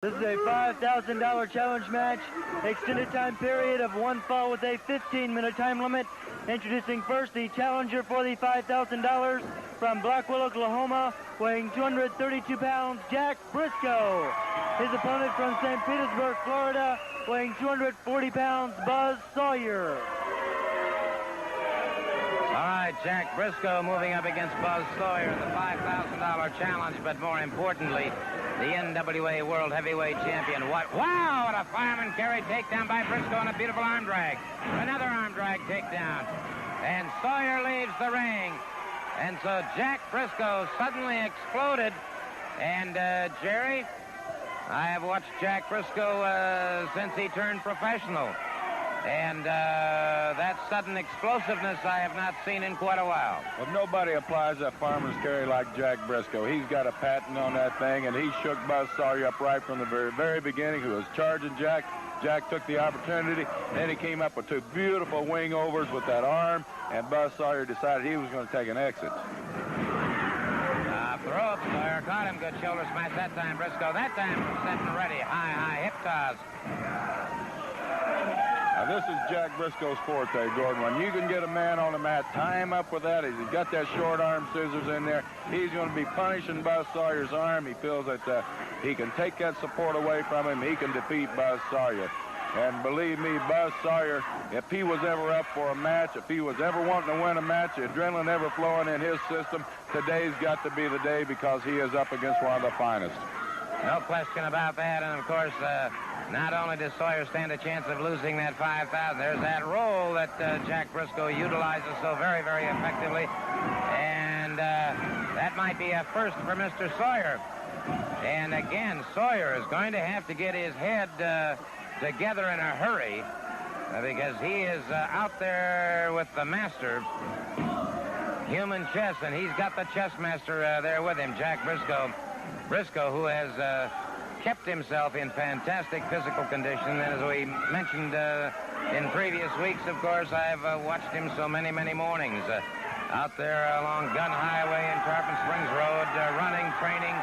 This is a $5,000 challenge match, extended time period of one fall with a 15-minute time limit. Introducing first the challenger for the $5,000 from Blackwell, Oklahoma, weighing 232 pounds, Jack Brisco. His opponent from St. Petersburg, Florida, weighing 240 pounds, Buzz Sawyer. All right, Jack Brisco moving up against Buzz Sawyer in the $5,000 challenge, but more importantly, the NWA World Heavyweight Champion. Wow, what a fireman carry takedown by Brisco and a beautiful arm drag. Another arm drag takedown. And Sawyer leaves the ring. And so Jack Brisco suddenly exploded. And, Jerry, I have watched Jack Brisco since he turned professional. And that sudden explosiveness I have not seen in quite a while. Well, nobody applies that fireman's carry like Jack Brisco. He's got a patent on that thing, and he shook Buzz Sawyer up right from the very beginning, who was charging Jack. Jack took the opportunity, and then he came up with two beautiful wing overs with that arm, and Buzz Sawyer decided he was going to take an exit. Throw, Sawyer caught him. Good shoulder smash that time, Brisco. That time set and ready. High hip toss. Now, this is Jack Brisco's forte, Gordon. When you can get a man on the mat, tie him up with that. He's got that short arm scissors in there. He's going to be punishing Buzz Sawyer's arm. He feels that he can take that support away from him. He can defeat Buzz Sawyer. And believe me, Buzz Sawyer, if he was ever up for a match, if he was ever wanting to win a match, the adrenaline ever flowing in his system, today's got to be the day because he is up against one of the finest. No question about that. And, of course, not only does Sawyer stand a chance of losing that $5,000, there's that roll that Jack Brisco utilizes so very, very effectively. And that might be a first for Mr. Sawyer. And, again, Sawyer is going to have to get his head together in a hurry because he is out there with the master, human chess, and he's got the chess master there with him, Jack Brisco. Brisco, who has kept himself in fantastic physical condition. And as we mentioned in previous weeks, of course, I've watched him so many, many mornings out there along Gun Highway in Tarpon Springs Road, running, training.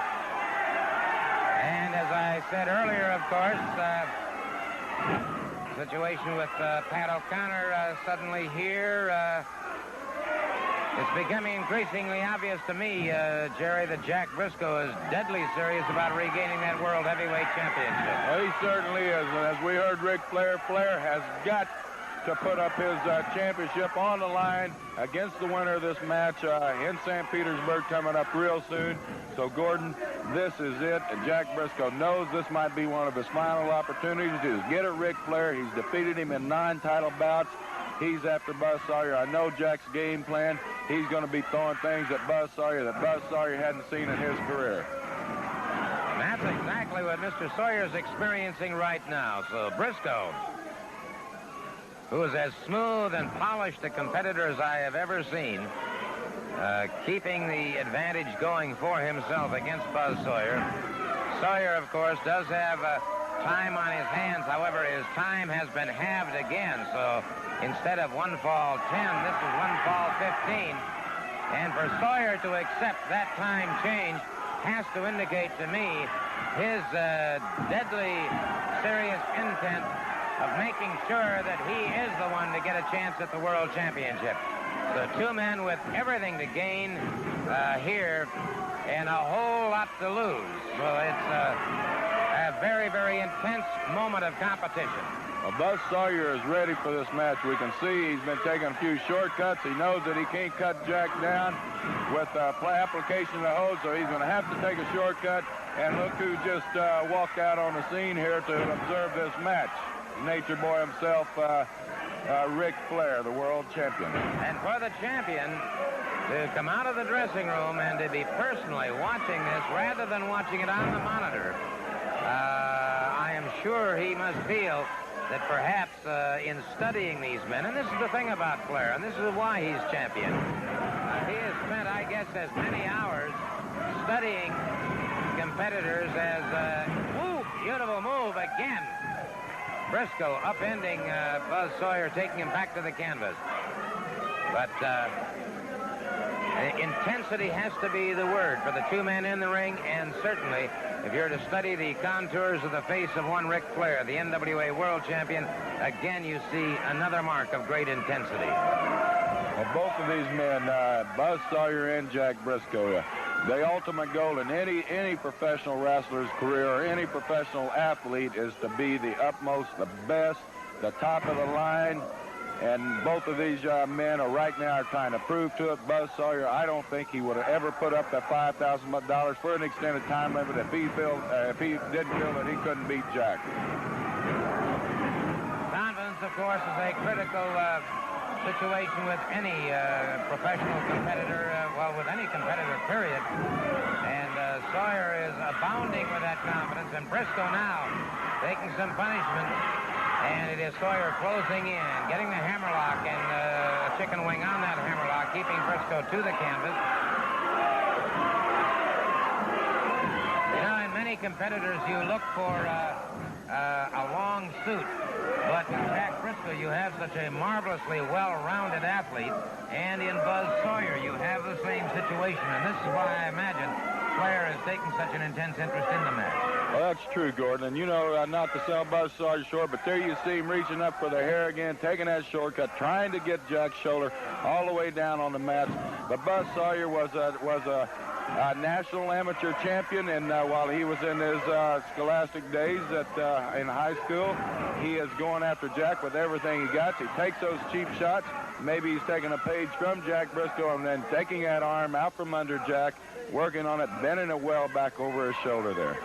And as I said earlier, of course, situation with Pat O'Connor suddenly here. It's becoming increasingly obvious to me, Jerry, that Jack Brisco is deadly serious about regaining that World Heavyweight Championship. Well, he certainly is. And as we heard Ric Flair, Flair has got to put up his championship on the line against the winner of this match in St. Petersburg coming up real soon. So, Gordon, this is it. And Jack Brisco knows this might be one of his final opportunities to get at Ric Flair. He's defeated him in 9 title bouts. He's after Buzz Sawyer. I know Jack's game plan. He's going to be throwing things at Buzz Sawyer that Buzz Sawyer hadn't seen in his career. And that's exactly what Mr. Sawyer's experiencing right now. So Brisco, who is as smooth and polished a competitor as I have ever seen, keeping the advantage going for himself against Buzz Sawyer. Sawyer, of course, does have time on his hands. However, his time has been halved again. So instead of 1 fall 10, this is 1 fall 15. And for Sawyer to accept that time change has to indicate to me his deadly serious intent of making sure that he is the one to get a chance at the World Championship. So 2 men with everything to gain here and a whole lot to lose. So it's a very, very intense moment of competition. Well, Buzz Sawyer is ready for this match. We can see he's been taking a few shortcuts. He knows that he can't cut Jack down with application of the hold, so he's going to have to take a shortcut. And look who just walked out on the scene here to observe this match. Nature Boy himself, Ric Flair, the world champion. And for the champion to come out of the dressing room and to be personally watching this rather than watching it on the monitor, I am sure he must feel that perhaps in studying these men, and this is the thing about Flair, and this is why he's champion, he has spent, I guess, as many hours studying competitors as, beautiful move again. Brisco upending Buzz Sawyer, taking him back to the canvas. But Intensity has to be the word for the two men in the ring, and certainly, if you're to study the contours of the face of one Ric Flair, the NWA World Champion, again you see another mark of great intensity. Well, both of these men, Buzz Sawyer and Jack Brisco, the ultimate goal in any professional wrestler's career or any professional athlete is to be the utmost, the best, the top of the line. And both of these men are right now trying to prove to it. Buzz Sawyer, I don't think he would have ever put up that $5,000 for an extended time limit if he didn't feel that he couldn't beat Jack. Confidence, of course, is a critical situation with any professional competitor, with any competitor, period. And Sawyer is abounding with that confidence. And Brisco now taking some punishment. And it is Sawyer closing in, getting the hammerlock and a chicken wing on that hammerlock, keeping Brisco to the canvas. You know, in many competitors, you look for a long suit. But in Jack Brisco, you have such a marvelously well-rounded athlete. And in Buzz Sawyer, you have the same situation. And this is why I imagine Flair is taking such an intense interest in the match. Well, that's true, Gordon. And, you know, not to sell Buzz Sawyer short, but there you see him reaching up for the hair again, taking that shortcut, trying to get Jack's shoulder all the way down on the mat. But Buzz Sawyer was a national amateur champion, and while he was in his scholastic days in high school, he is going after Jack with everything he got. He takes those cheap shots. Maybe he's taking a page from Jack Brisco and then taking that arm out from under Jack, working on it, bending it well back over his shoulder there.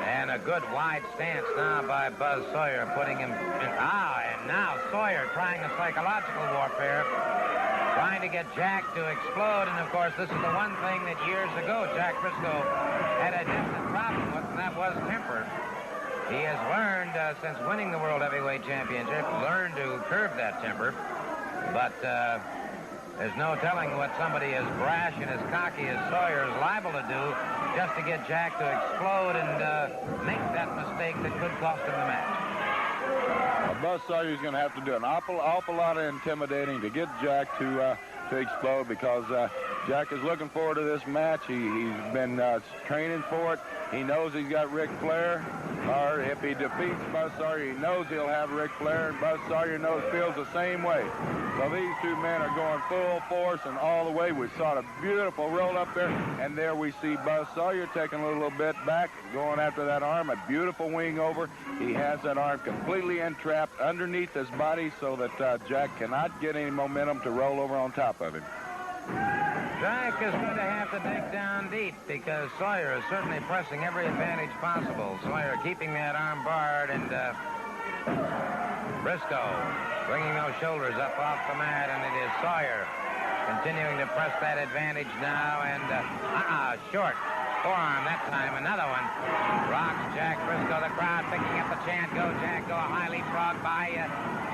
And a good wide stance now by Buzz Sawyer, putting him in. And now Sawyer trying the psychological warfare, trying to get Jack to explode. And, of course, this is the one thing that years ago Jack Brisco had a definite problem with, and that was temper. He has learned, since winning the World Heavyweight Championship, learned to curb that temper. But there's no telling what somebody as brash and as cocky as Sawyer is liable to do just to get Jack to explode and make that mistake that could cost him the match. Well, Buzz Sawyer's going to have to do an awful lot of intimidating to get Jack to explode, because Jack is looking forward to this match. He's been training for it. He knows he's got Ric Flair. Or if he defeats Buzz Sawyer, he knows he'll have Ric Flair, and Buzz Sawyer feels the same way. So these two men are going full force and all the way. We saw a beautiful roll up there, and there we see Buzz Sawyer taking a little bit back, going after that arm, a beautiful wing over. He has that arm completely entrapped underneath his body so that Jack cannot get any momentum to roll over on top of him. Jack is going to have to dig down deep, because Sawyer is certainly pressing every advantage possible. Sawyer keeping that arm barred, and Brisco bringing those shoulders up off the mat, and it is Sawyer continuing to press that advantage now, and short forearm that time, another one. Rocks Jack Brisco, the crowd picking up the chant, go Jack, go, a high leapfrog by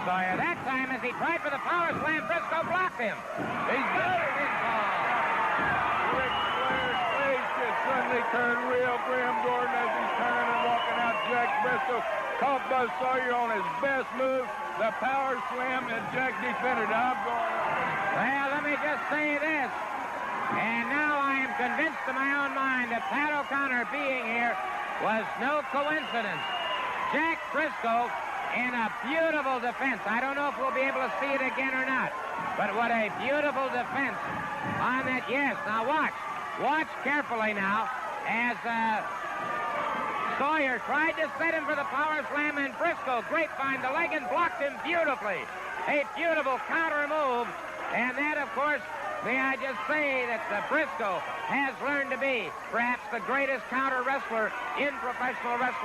Sawyer. That time, as he tried for the power slam, Brisco blocked him. He's got it in ball. Ric Flair's face just suddenly turned real grim, Gordon, as he's turning and walking out. Jack Brisco caught Buzz Sawyer on his best move, the power slam, and Jack defended. I'm going. Well, let me just say this. And now I am convinced in my own mind that Pat O'Connor being here was no coincidence. Jack Brisco in a beautiful defense. I don't know if we'll be able to see it again or not, but what a beautiful defense on that. Yes, now watch. Watch carefully now as Sawyer tried to set him for the power slam, and Brisco, grapevine the leg, and blocked him beautifully. A beautiful counter move, and that, of course, may I just say that Brisco has learned to be perhaps the greatest counter wrestler in professional wrestling.